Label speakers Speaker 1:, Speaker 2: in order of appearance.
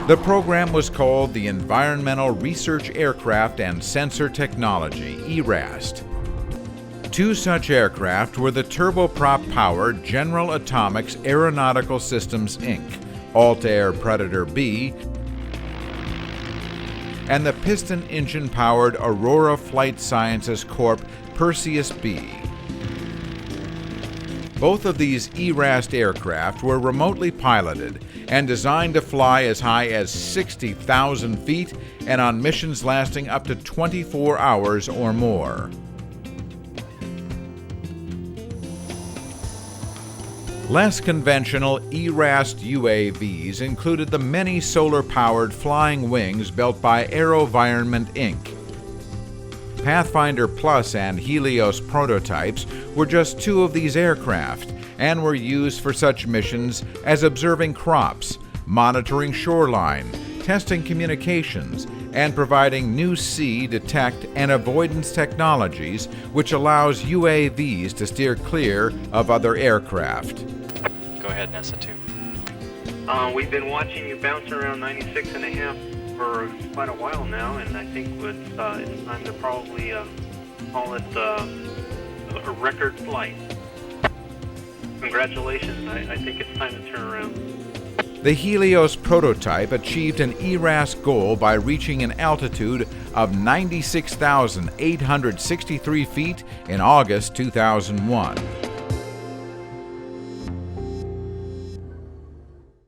Speaker 1: The program was called the Environmental Research Aircraft and Sensor Technology, ERAST. Two such aircraft were the turboprop-powered General Atomics Aeronautical Systems, Inc., Altair Predator B, and the piston engine-powered Aurora Flight Sciences Corp. Perseus B. Both of these ERAST aircraft were remotely piloted and designed to fly as high as 60,000 feet and on missions lasting up to 24 hours or more. Less conventional ERAST UAVs included the many solar-powered flying wings built by AeroVironment Inc. Pathfinder Plus and Helios prototypes were just two of these aircraft and were used for such missions as observing crops, monitoring shoreline, testing communications, and providing new sea detect and avoidance technologies which allows UAVs to steer clear of other aircraft.
Speaker 2: Go ahead, NASA 2.
Speaker 3: We've been watching you bounce around 96.5 for quite a while now, and I think it's time to probably call it a record flight. Congratulations, I think it's time to turn around.
Speaker 1: The Helios prototype achieved an ERAST goal by reaching an altitude of 96,863 feet in August 2001.